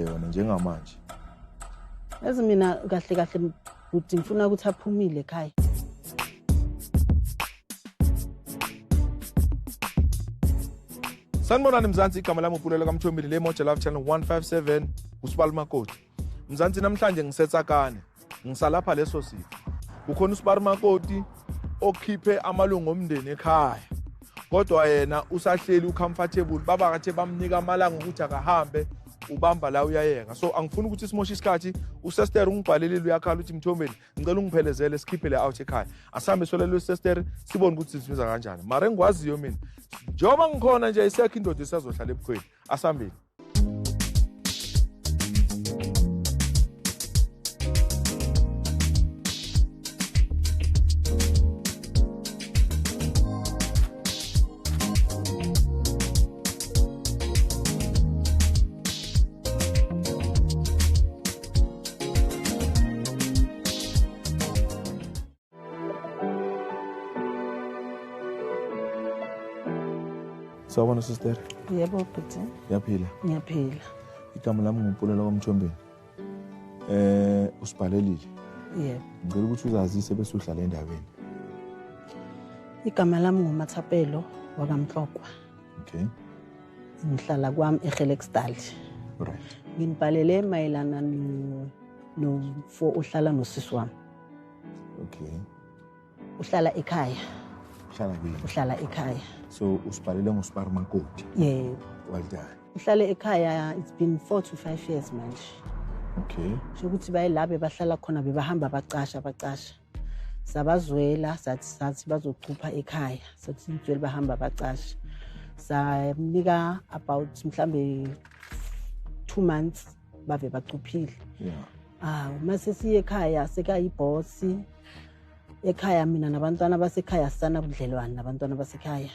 yona njengamanje. Yazi mina kahle kahle uthi ngifuna ukuthi aphumile ekhaya. Sanibonani Mzansi, igama lami uPulelo kaMthombile le Moja Love Channel 157 uSibali Makoti. Mzansi namhlanje ngisetsakane. Ngisalapha leso sifo. Ukhona uSibali Makoti okhiphe amalungu omndeni ekhaya. Kodwa yena usahleli ucomfortable, baba kathe bamnika amalanga ukuthi akahambe ubamba la uyayeka. So angifuni ukuthi simoshe isikhathi, uSester ungibhalelile uyakhala uthi Mthombile ngicela ungiphelezele sikhiphe le out ekhaya. Asambe solelo uSester sibone ukuthi sizibiza kanjani. Mara ngikwaziyo mina. Njoba ngikhona nje isekho indoda isazohlala ebukhweni. Asambeni. Sawubona sister. Yebo bhuti. Yaphila. Ngiyaphila. Igama lami nguPulelo kaMthombile. Usibhalelile. Yebo. Ngicela ukuthi uzazise bese uhlala endaweni. Igama lami nguMathapelo wakaMhlokwa. Okay. Ngihlala kwami eGelexdal. Right. Nginibhalele mayelana no for uhlala nosisi wami. Okay. Uhlala ekhaya. Uhlala ekhaya. So usibhalele ngoSibali Makoti. Yebo. Well done. Uhlala ekhaya, it's been 4 to 5 years manje. Okay. Shokuthi bayilabe bahlala khona bebahamba bacasha. Sabazwela sathi bazochupha ekhaya. Sathi simtshela bahamba bacasha. Samnika about mhlambe 2 months bave bachuphile. Yeah. Mase siye ekhaya sekayibosi. Ekhaya mina nabantwana basekhaya sana budlelwane nabantwana basekhaya.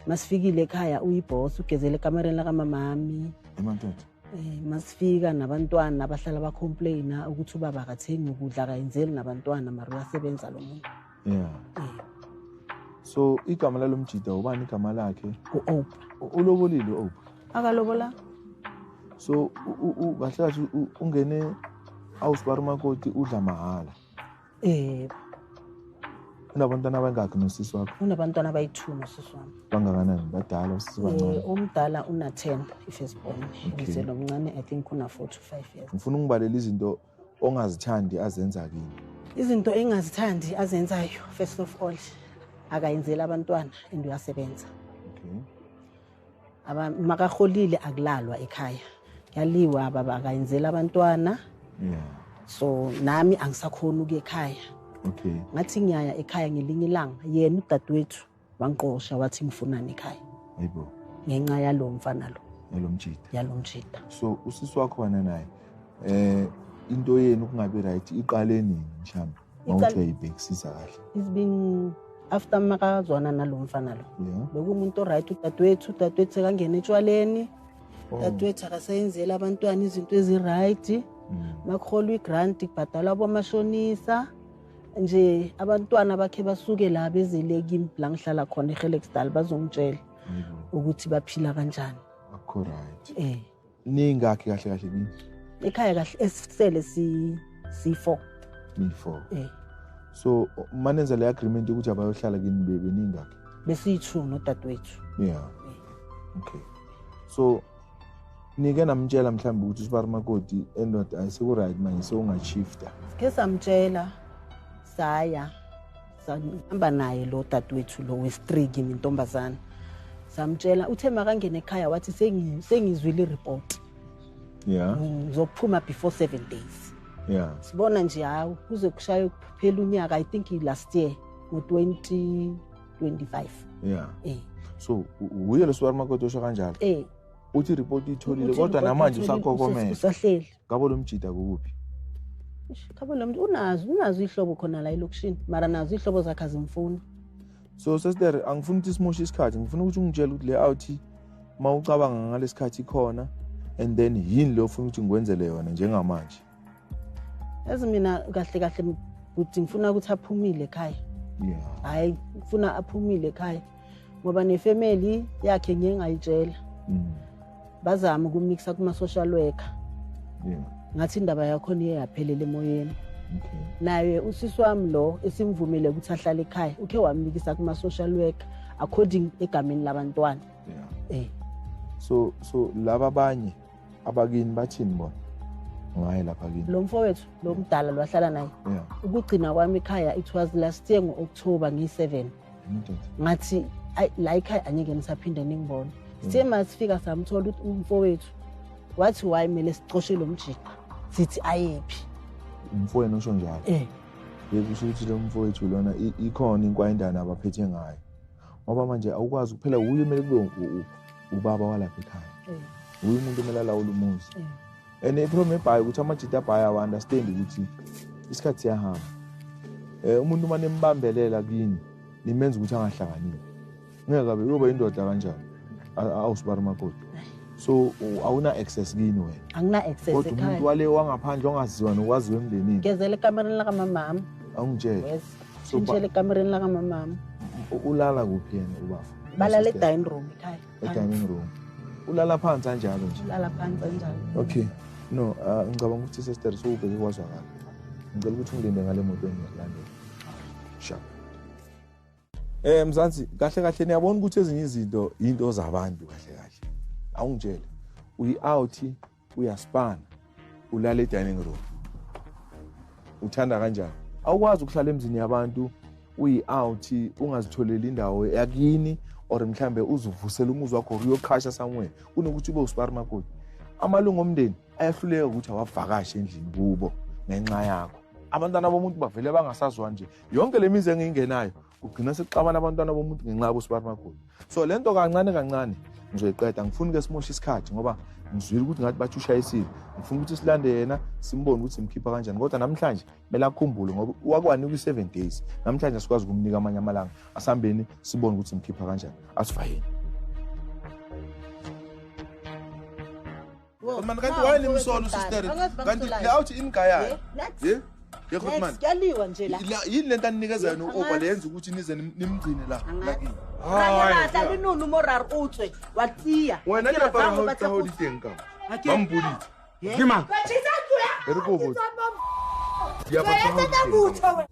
Masifikile ekhaya uyiboss ugezele ekamereni la kamamami. Emantoto. Masifika nabantwana abahlala bacomplaina ukuthi ubaba akathengi ukudla akayenzeli nabantwana mara uyasebenza lo muntu. Yeah. So igama lalomjida ubani igama lakhe? uOprah. Ulobolile uOprah. Akalobola. So kahle ungene awuSibali Makoti udla mahala. Unabantwana abangaki nosisi wakho? Unabantwana abayi2 nosisi wami. Bangakanani? Badala usisi bancane? Omdala una 10 ifirstborn. Bese lo mncane I think una 4 to 5 years. Ngifuna ungibalela izinto ongazithandi azenza kini. Izinto engazithandi azenzayo first of all akayenzela abantwana into yasebenza. Okay. Makaholile akulalwa ekhaya. Yaliwa baba akayenzela abantwana. Yeah. So nami angisakhona ukuya ekhaya. Okay. Ngathi ngiyaya ekhaya ngelinye ilanga yena udadewethu wanqosha wathi ngifunani ekhaya. Hayibo. Ngenxa yalo mfana lo. Yalomjida. So usisi wakho wena naye into yenu kungabe right iqale nini mhlawumbe mawuthi uyibhekisisa kahle? It's been after makazwana nalo mfana lo. Yeah. Bekumuntu right udadewethu kangena etshwaleni. Udadewethu akasayenzela abantwana izinto eziright. Makholwa igrant ibhadala bomashonisa. Nje abantwana bakhe basuke la bezeleki la ngihlala khona eGelexdal bazongitshela ukuthi baphila kanjani. Akho right. Ningakhi kahle ni? Ekhaya kahle esisele si4. Ni4. So manenza le agreement ukuthi abayohlala kini beningakhi? Besi2 nodadewethu. Yeah. Okay. So nike namtshela mhlawumbe ukuthi uSibali Makoti endoda ayiseku right manje sewungashifta. Ke samtshela saya sahamba naye lo dadewethu lo westrigi intombazana. Samtshela uthe makangena ekhaya wathi sengizwile report. Yeah. Ngizophuma before 7 days. Yeah. Sibona nje hawo kuze kushaya kuphela unyaka I think last year ngo2025. Yeah. So uye lo Sibali Makoti osho kanjalo? Uthi report itholile kodwa namanje usakhokomela. Usahleli. Ngabo lo mjida kuphi? Ngabo lo muntu unazo ihlobo khona la elokushini mara nazo ihlobo zakhe azimfuni. So sister angifuni ukuthi simoshe isikhathi, ngifuna ukuthi ungitshele ukuthi le out mawucabanga ngalesikhathi khona and then yini lo ufuna ukuthi ngikwenzele yona njengamanje. Yazi mina kahle ukuthi ngifuna ukuthi aphumile ekhaya. Yeah. Hayi ngifuna aphumile ekhaya ngoba nefamily yakhe ngiyengayitshela. Bazama ukumixa kuma social worker ngathi indaba yakho niye yaphelela emoyeni. Okay. Naye usisi wami lo esimvumile ukuthi ahlale ekhaya ukhe wamnikisa kuma social worker according egameni labantwana. So laba abanye abakini bathini bona ngaye lapha kini? Lo mfowethu lo mdala lo ahlala naye. Ukugcina kwami ekhaya it was last year ngo-October ngi-7. Ngathi la ekhaya anyeke nisaphinde ningibone. Sithe masifika samthola ukuthi umfowethu wathi why mele sicoshe lo mjika sithi ayephi. Umfowethu usho njalo. Yekusho ukuthi lo mfowethu lona ikhona inkwayindana abaphethe ngayo. Ngoba manje awukwazi kuphela uye mele kube ubaba walapha ekhaya. Uye umuntu omele alawula umuzi. And iproblem ebhayi ukuthi amajita abhayi awa understand ukuthi isikhathi siyahamba. Umuntu manje embambelela kini nimenza ukuthi angahlakanini. Ngeke abe uyoba indoda kanjani. Awusibari makoti. So awuna access kini wena. Angina access ekhaya. Kodwa umuntu wale wangaphandle ongaziwa nokwaziwe emndenini. Ngezele ekamereni la kamama. Awungitshela. Yes. Ngizele ekamereni la kamama. Ulala kuphi yena ubaba? Balala e-dining room ekhaya. E-dining room. Ulala phansi kanjalo nje. Ulala phansi kanjalo. Okay. No, ngicabanga ukuthi sister so ubheke kwazwakala. Ngicela ukuthi ungilinde ngale moto engiyalandela. Sharp. Mzansi, kahle niyabona ukuthi ezinye izinto into zabantu kahle. Awungitshela. Uyi-out, uyaspana, ulala e-dining room. Uthanda kanjani? Awukwazi ukuhlala emzini yabantu uyi-out ungazitholeli indawo yakini or mhlambe uzuvusela umuzi wakho uyokhasha somewhere kunokuthi ube usipari makoti. Amalungu omndeni ayahluleka ukuthi awavakashe endlini kubo ngenxa yakho. Abantwana bomuntu bavele bangasazwa nje. Yonke lemizi engiyingenayo ugcina sekuxabana abantwana bomuntu ngenxa yabo sipari makoti. So lento kancane ngizoyiqeda. Ngifuna ke simoshe isikhathi ngoba ngizwile ukuthi ngathi bathushayisile. Ngifuna ukuthi silande yena simbone ukuthi simkhipha kanjani. Kodwa namhlanje mele akhumbule ngoba wakwanika 7 days. Namhlanje asikwazi ukumnika amanye amalanga. Asambeni sibone ukuthi simkhipha kanjani. Asifayeni. Man kanti wayini imsolo sister? Kanti la uthi ingaya. Khotman. Siyaliwa nje la. Yini lento aninikeza yona opa leyenza ukuthi nize nimgcine la lakini. Hayi, linunu morar utswe watsiya. Wena ke ba ho diteng ka. Bambulitse. Ngima. Re go botsa. Ya ba tsaka.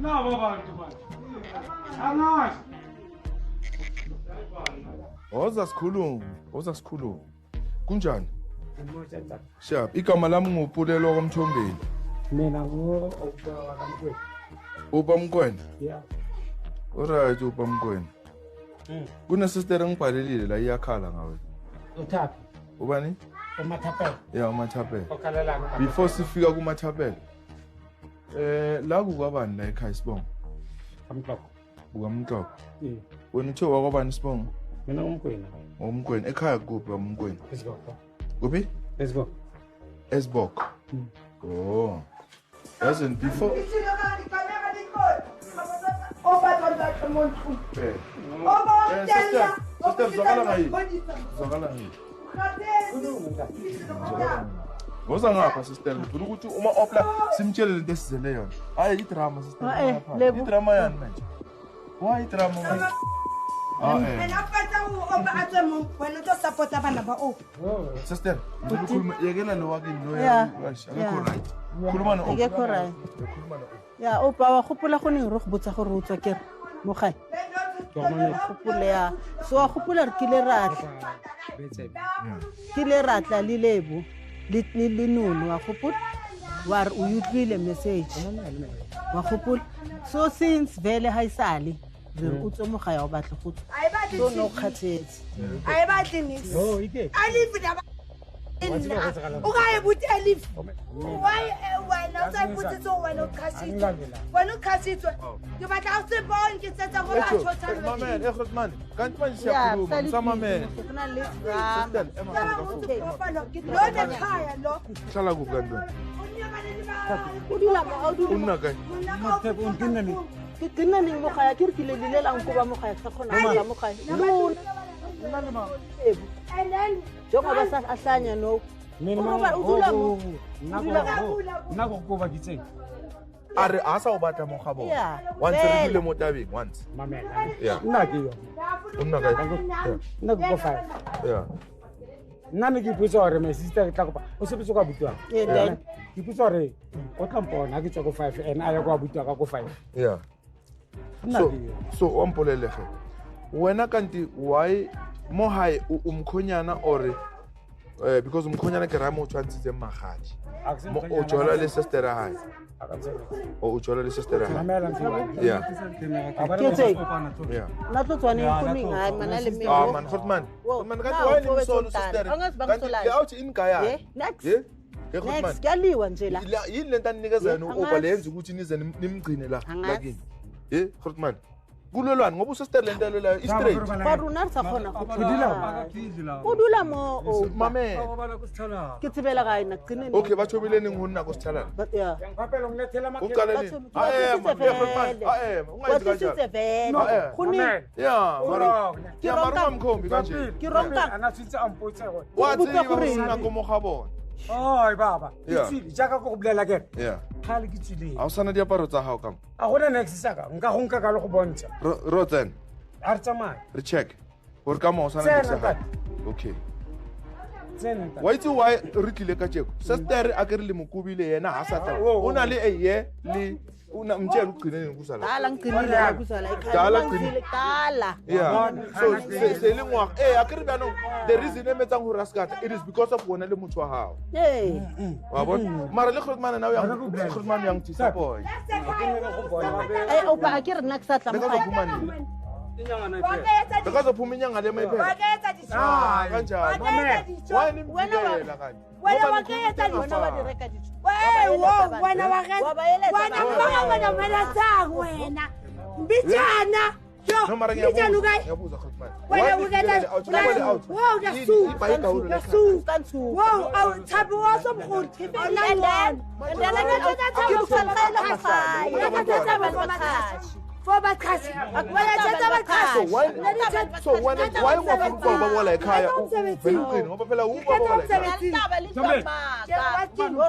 No, babantu manje. Angazi. Woza sikhuluma. Kunjani? Sharp. Igama lami ngupulelo kwaMthombeni. Mina kamkwena. Uba Mkwena. Yeah. Alright uba Mkwena. Kuna sister engibhalelile la iyakhala ngawe. Uthaphi. Ubani? Umathapela. Yeah, uMathapela. Okhalalana. Before sifika kuMathapela. La kukwabani la ekhaya Sibongo? Kamhlophe. Kukamhlophe. Wena uthe wakwabani Sibongo? Mina umkwena. Umkwena ekhaya kuphi umkwena? Esiboko. Kuphi? Esiboko. Esbok. Oh. Doesn't before. Woza ngapha sister ngifuna ukuthi uma opla simtshele lento esizele yona. Hayi idrama sister. Idrama yani manje. Why idrama manje? Wena afata uba athe mu wena to support abana ba o. Sister, ukukhuluma yekela lo wakini lo akekho right. Khuluma no. Akekho right. Ya o ba wa gopola go neng re go botsa gore o tswa kere mo gae. Gopole ya. So wa gopola re kile ratla. Kile ratla le lebo. Le nono wa gopola wa re o utlwile message. Wa gopola. So since vele ha isale o tso mo ga ya o batla go tswa. So no khathetse. Ai batli nix. Oh, ike. Alif da ukaye buthi alif. Why wena o tsaya buthi so wena o khasitswe. Wena o khasitswe. Ke batla o se bonke tsetsa go batho tsa. Mama, Khotman, kanti manje siyakhuluma sama man. Kuna list ram. Lo de khaya lo. Hlala kuphi kanti wena? Udula ma udula. Unna kae? Mathapela unkinani. ke qinne ning mo kaya ke re ke le dilelang go ba mo kaya sa khona ba mo kaya lona nna le ma And then jongoba sa ahlanya no mina Uroba, udula mo. nna go go ba ditseng a re a sa o batla mo ga bona Yeah, once re fela. dile mo tabeng once mamela Yeah. nna ke yo o nna kae nna go 5 yeah nna ne ke ipotsa gore my sister ke tla kopa o sepetse kwa butua Yeah, then. ke ipotsa gore o tla mpona ke tswa go 5 and a ya kwa butua ka go 5 yeah nna so ke yo so o mpolelege wena kanti why mo hae o mkhonyana or because umkhonyana ke ra mo tshwantsitse magadi mo o jola le sister ya hae o jola le sister ya hae mamela ntse yeah Ke tse yeah na tlo tswane kuning ha mana le me man Goodman Wo, man kanti now, why ni mfowethu msolo omdala. sister Angazi kanti bangisolayo. ke out in kaya Yeah, next. yeah ke Goodman next kuyaliwa nje la yini lento anikezana Yeah, uba angazi. lenza ukuthi nize nimgcine la Angazi. lakini eh Goodman kulolwane ngoba usister lento leyo is straight ba runa re sa khona go Udula. o dula mo o mame ke tsebela gae na qinne okay ba thobile ning ho nna ko sithalana but yeah ngapela ngilethela o qale ni watsisitse vele kuning yeah mara Ke ya ronka- mara mkhombi kanje ke ronka ana tsitse ampotse go wathi botsa gore ba nna ko mo ga bona oi baba Yeah. itsile jaaka go bolela ke yeah khale ke tsile a o sana diaparo tsa hao kam a gona next saka nka go nka ka le go bontsha ro then a re tsamaya re check gore ka mo o sana Tsena di sa ntate. okay tsene ntate. wa itse why re tlile ka jeko sister a ke re le mokubile yena ha sa tla o na le eye le una mtshela ugcineni kusala dala ngiqinile akuzala Dala ekhaya ngizile dala yeah so se le ngwa a ke re bano the reason e metsang ho raskata it is because of wona le motho wa hao eh wa bona mara le khotmana na o yang khotmana yang tisa boy ai o ba ke re nna ke sa tla mo beka gae zophumani Wakayetsa beka zophuma inyanga le mayiphela wakayetsa dijo. kanjani Wakayetsa dijo. why ni mbikela kanti Wena wakayetsa dijo. bona ba di reka dijo Wewe wena wakayetsa. Wa ba eletsa Wena bana. baka wena wena tsang wena. Mbijana. no mara Mbijana ukay. ngiyabuza khotmana Wena ukayetsa. Wow, dasu. Dasu. Wow, aw thabi wa somkhulu. For bakhashi. so why ngwafuna ukuba babola ekhaya uvela uqini ngoba phela uba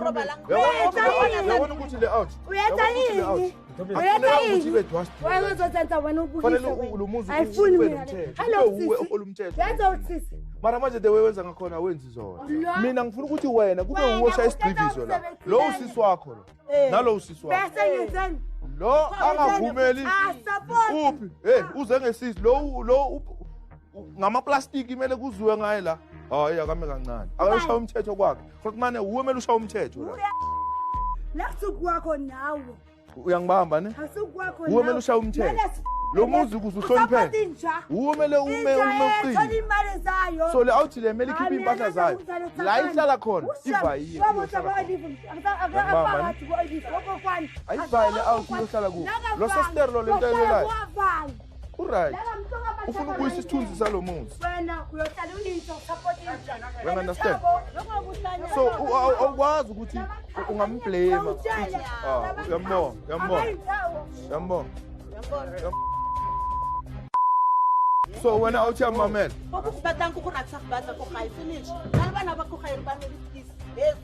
babola yabona ukuthi le out Uyetsa yini? ukuthi ibe dwast Wena uzotsenza wena fanele ubukisa. lo muzi Ayifuni ube mina. nomthetho Hello ube uwe sisi. olumthetho Yenza utsisi. mara manje the way wenza ngakhona wenzi zona mina ngifuna ukuthi wena kube uwosha isidiviso la lo usisi wakho lo nalo usisi wakho Bese ngenzeni. lo angavumeli support. uphi uze ngesisi lo ngamaplastiki imele kuziwe ngaye la hayi akame kancane akashaya umthetho kwakhe futhi manje uwemele ushaya umthetho la Lasuku wakho nawe. uyangibamba ne Asukwakho uwemele ushaya umthetho lo muzi kuze uhlonipheke uwemele ume uqini imali zayo. so le out le mele ikhiphe impahla zayo la ihlala khona ivayiye ayivayele out iyohlala kuwo lo sister lo lento ayelayo uright ufuna ukuyisa isithunzi salo muzi wena uyohlala uninto support injani. You understand? so awukwazi ukuthi ungamblame uyambona so wena awuthi amamela batlang ko go ratsa batla go gae finish ba bana ba go gae ba ne peace yes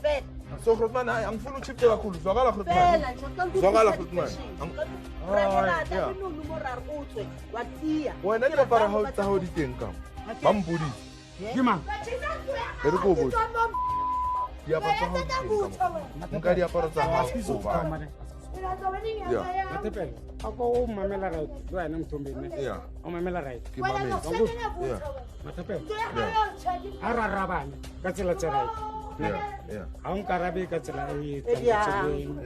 fela so Grootman angifuna uchipte kakhulu zwakala Grootman fela nje ka zwakala Grootman wena ke para ha tsa ho di teng ka ba mbuditse ke mang e re ko botsa diaparo tsa ho di teng ka nka diaparo tsa ha o ba matepele ako o mamela right le wena mthombeni yeah o mamela right ke mamela yeah matepele a rarabane ka tsela tse right yeah a o nkarabe ka tsela e Yeah.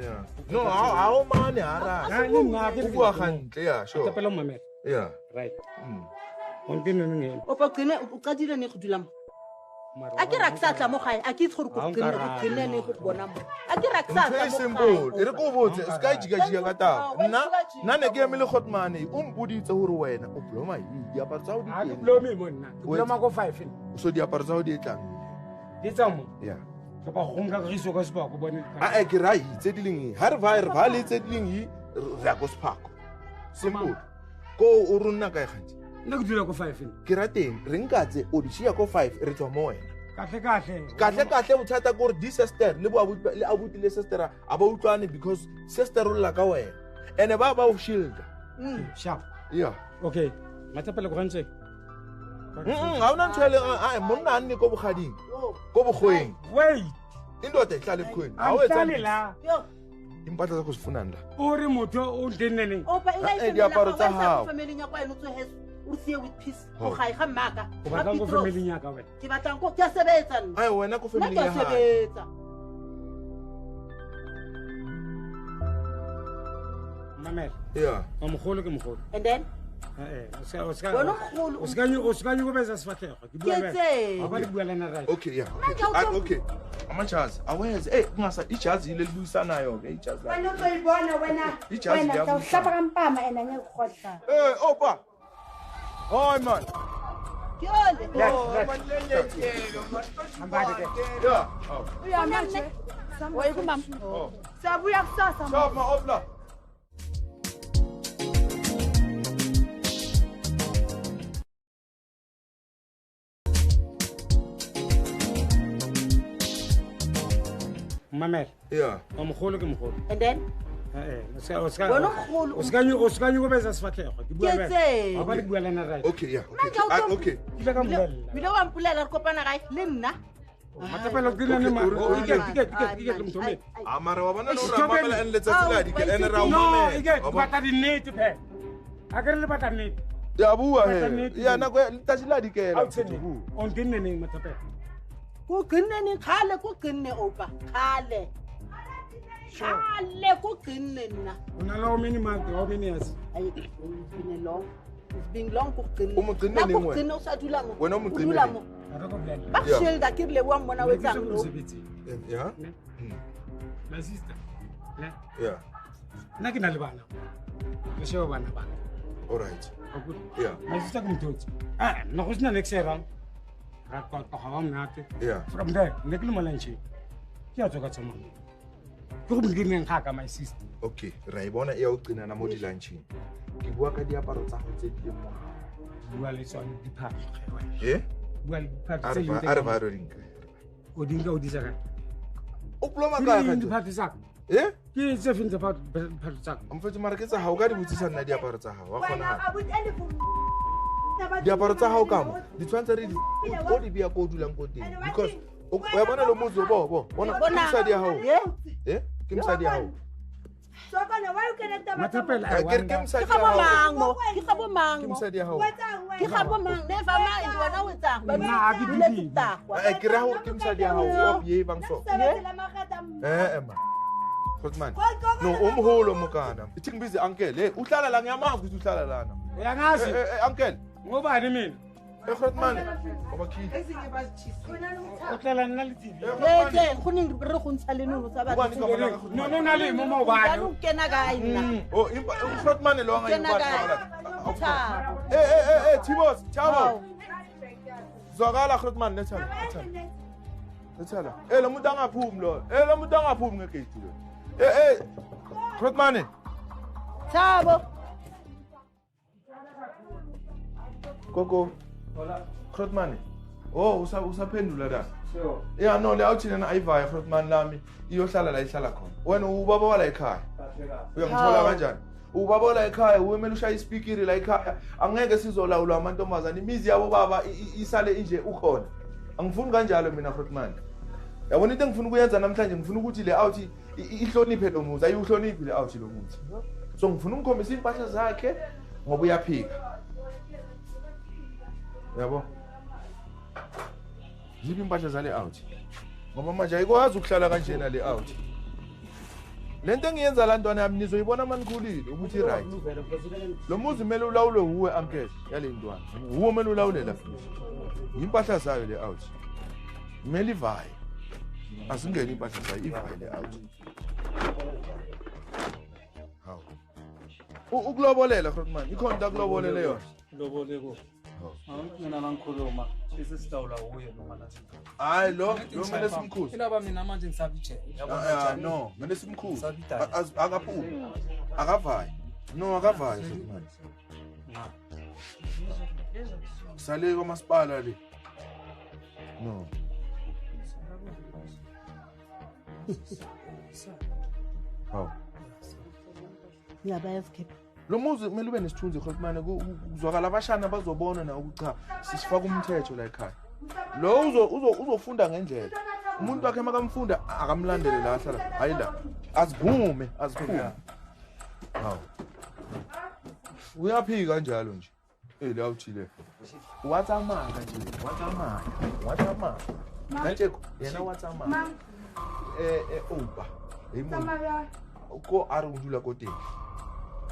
yeah no ha o mane ha ra le nna ke o bua gantle yeah sure matepele o mamela yeah right on ke neng ngene o pa qine o qadile ne go dula mo a ke ra ke sa tla mo gae a ke itse gore go qine ne go bona mo a ke ra ke sa very tla mo simple e re ko botse se ka jika ka taba nna ne ke emele Grootman o mpuditse hore wena o bloma yi diaparo tsa ho di a ke teng blomi mo nna ke bloma go 5 so diaparo tsa ho di etlang di tsamo yeah ka ba go nka riso ka sepa go bone ke ra itse di leng ha re va le tse di leng re ya go sepako simple ko o ronna kae gantsi nna ke dula ko 5 ke rateng re nkatse o di shia ko 5 re tswa mo wena kahle bothata ko re di sister le abuti le sister a ba utlwane because sister o lla ka wena ene ba o shielda sharp yeah okay mathapela go gantse ga ona ntshwele a monna a nne ko bogading ko bogweng wait indoda ihlala ebukhweni awetsalela impahla zakho zifunani la o re motho o ntenneneng diaparo tsa gago o batlang go family ya ka wena ke batlang ko ke a sebetsa nna ai wena ko family ke a ya gago sebetsa mamela yeah o mogolo ke mogolo and then o Wena mogolo. ska go betsa sefatlhego ke bua Ke tseng. ba di bua lena right okay yeah okay amajazi awenze kungasa ijazi ile libuyisanayo ke ijazi Wena uzoyibona wena. Ijazi Wena liyabona. tawuhlaba kampama and angekukhohla. opa hoy man kyole man lenyekelo man yeah Uya manje. wayikumama Sabuya kusasa. stop ma opla mamela yeah o mogolo ke mogolo and then o Wena mogolo. ska go betsa sefatlhego ke bua Ke tseng. ba di bua lena right okay yeah okay ile ka mmolela bile wa mpulela re kopana gae le nna mathapela ke nne ma ke mthomedi amara wa bona no ra mamela en letsatsi la dike ene ra o no mamela ike batla di nnete phe a ke re le batla nnete ya bua he Batla ya nako letsatsi la dikela a tsene on ntenneneng mathapela ko qinneni khale ko qinne opa khale ko qinne nna o na le how many months how many years Ay, it's been long. It's been long ko qinne. O mo qinne Na neng ko wena? qinne o sa dula mo. Wena o mo O qinne dula neng? mo. a re go bolela Ba Yeah. shielda ke le wa mona o etsang lo. yeah my sister ne yeah nna ke na le bana re sheba bana bana all right o good yeah my sister ke mthotsi nna go sena next year ra ka ga wa mnate yeah from there ne ke le malanche ke a tswa ka tsama ke go bidineng ga ka my sister okay ra ibona e ya o qinana mo di lunching ke bua ka diaparo tsa go tse di mo bua le tsone diphahlo bua le diphahlo a tse re leng ba re rinka o dinka o di saka o ploma ka ga diphahlo tsaka ke tse feng tsa diphahlo tsaka amfetse mara ke tsa hao ka di botsisa nna diaparo tsa hao wa Wena khona abuti elifu. diaparo tsa hao ka mo di tshwantse re di bia ko dulang ko teng because o ya bona lo motse bo bona ke mosadi ya hao ke mosadi ya hao So kana why you cannot tell mathapela a ke re ke mosadi Ke ya ga bo hao mango. Ke ga bo ke mango. mosadi ya hao Ke ga bo mango. Never mind wena o etsang. Ba Nna ha ke dule dule. ditagwa. ke ra hore ke mosadi ya hao o ye bang so ma Khotman no o moholo mokana ithi busy uncle uhlala la ngiyamazi ukuthi uhlala lana uyangazi uncle ngobani mina Khotman obakhile o tlela nna le TV Ke go neng re go ntsha le nono tsa Ubani batho. ka bona ka no na le mo mo Ba bana no kena kae nna. oh Khotman lo nga Kena kae. yibona Cha. Tibos chabo zwakala Khotman lethala lo muntu angaphumi lo muntu angaphumi ngegate lo Khotman Chabo. Koko Khotman oh usaphendula la yeah no le awuthina na ayivaya Khotman lami iyohlala la ihlala khona wena ubaba wala ekhaya uyangithola kanjani ubaba wala ekhaya uyemela ushaya ispeaker la ekhaya angeke sizolawula amantombazana imizi yabo baba isale inje ukhona angifuni kanjalo mina Khotman yabona into engifuna ukuyenza namhlanje ngifuna ukuthi le awuthi ihloniphe lo muzi ayuhloniphi le awuthi lo muzi so ngifuna ukukhombisa impahla zakhe ngoba uyaphika yabo yipi impahla zale out ngoba manje ayikwazi ukuhlala kanjena le out lento engiyenza la ntwana yami nizoyibona manikhulile ukuthi right lo muzi kumele ulawule uwe uncle yale ntwana uwe kumele ulawule la impahla zayo le out kumele ivaye asingeni impahla zayo ivaye le out hawo ukulobolela Khotman ikhonta kulobolela yona loboleko mina ngikhuluma bese sidawula uye noma nathi hayi lo mele simkhuze ilaba mina manje ngisabithe no mele simkhuze akaphumi akavayi No, akavayo sokumanje. Sale kwamasipala le. No. Hawu. Ngiyabaya skip. Lo muzi kumele ube nesithunzi khona kuzwakala abashana bazobona na ukuthi cha sisifaka umthetho la ekhaya. Lo uzofunda ngendlela. Umuntu wakhe makamfunda akamlandele la hlala. Hayi la. Aziphume. Hawu. Uyaphika kanjalo nje. La uthile. Watsamaka nje. Watsamaka. Manje yena watsamaka. Opa. Eyimo. Ko arundula kote.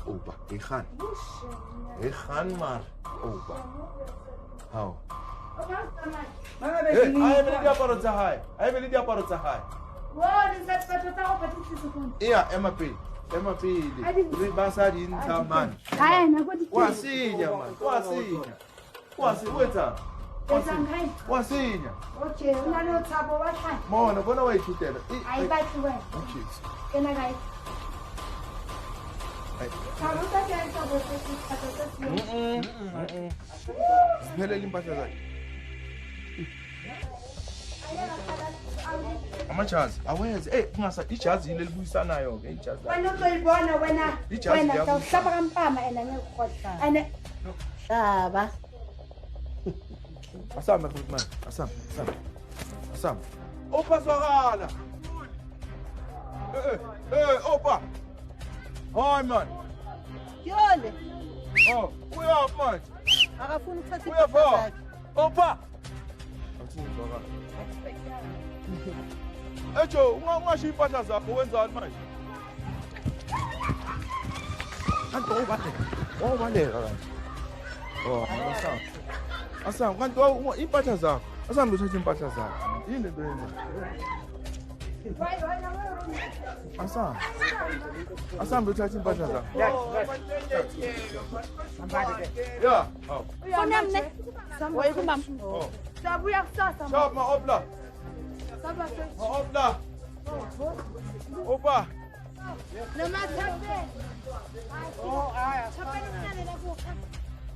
Opa, Ekhan maar. Opa. Hawu. Hey, I will diaparo tsa hae. Wo, ni sa tsa go patisa go. Iya, Emma pili. Re basa di ntsha man. Hayi na go di. Wasinya man. Wetsa. Ezangai. Wasinya. Okay, una no tsabo wa tlha. Mona bona wa ithutela. Ai ba tluwe. Okay. Kena gai. Ai. Tsabo ta ke tsabo ta. Siphelele impahla zakhe. Amajazi awenze ungasa ijazi ile libuyisanayo ke ijazi. Wena uzoyibona wena. Wena tawuhlaba kampama ena ngekhohla. Ane Hlaba. Asama man. Asama. Opa zwakala. Opa. Hi man. Yole. Oh, uyaphi man? Akafuna ukuthatha Uyaphi? impahla zakhe. Opa. Akuzwakala. Ejo, ungashiya impahla zakho wenzani manje? Kanti obaleka kanti. Asam, kanti impahla zakho. Asam uthatha impahla zakho. Yini lento yenza? Asam uthatha impahla zakho. Yeah. Fona mne. Woy kumam. Oh. Sabuya kusasa. Shop ma opla. Saba se. Opla. Opa. Noma thape.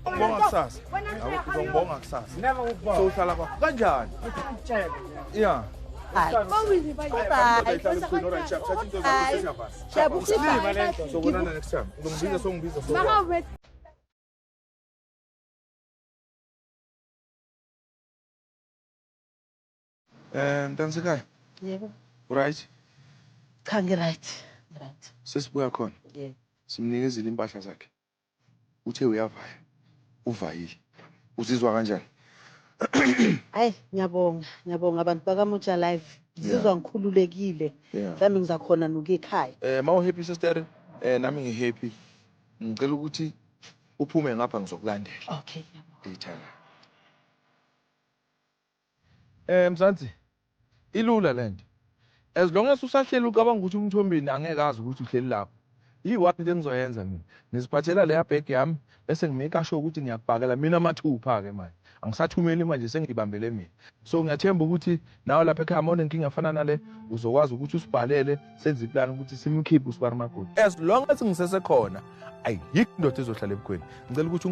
Ngibonga kusasa. Ngizongibonga kusasa. Never ukubona. So uhlala kwakho kanjani? Yeah. Bawizi bayi. Bye. Shabukhipha. Sobonana next time. Uzongibiza so. Maka Mntansekhaya. Yebo. Right. Cha ngiright. Sesibuya khona. Yebo. Simnikezile impahla zakhe. Uthe uyavaya. Uvayile. Uzizwa kanjani? Hayi ngiyabonga abantu bakaMoja Live. Ngizizwa ngikhululekile. Mhlawumbe ngizakhona nokuya ekhaya. Mawu happy sister. Nami ngihappy. Ngicela ukuthi uphume ngapha ngizokulandela. Okay. Ithana. Mzansi. Ilula lento. As long as usahlela ucabanga ukuthi umthombeni angeke azi ukuthi uhleli lapho. Yiwathi into engizoyenza mina. Ngisiphathela leya bag yami bese ngimeka sure ukuthi ngiyakubhakela mina mathupha ke manje. Angisathumeli manje sengibambele mina. So ngiyathemba ukuthi nawe lapha ekhaya mawune inkinga efana nale uzokwazi ukuthi usibhalele senze iplan ukuthi simkhiphe uSibar Makoti. As long as ngisese khona ayikho indoda ezohlala ebukhweni. Ngicela ukuthi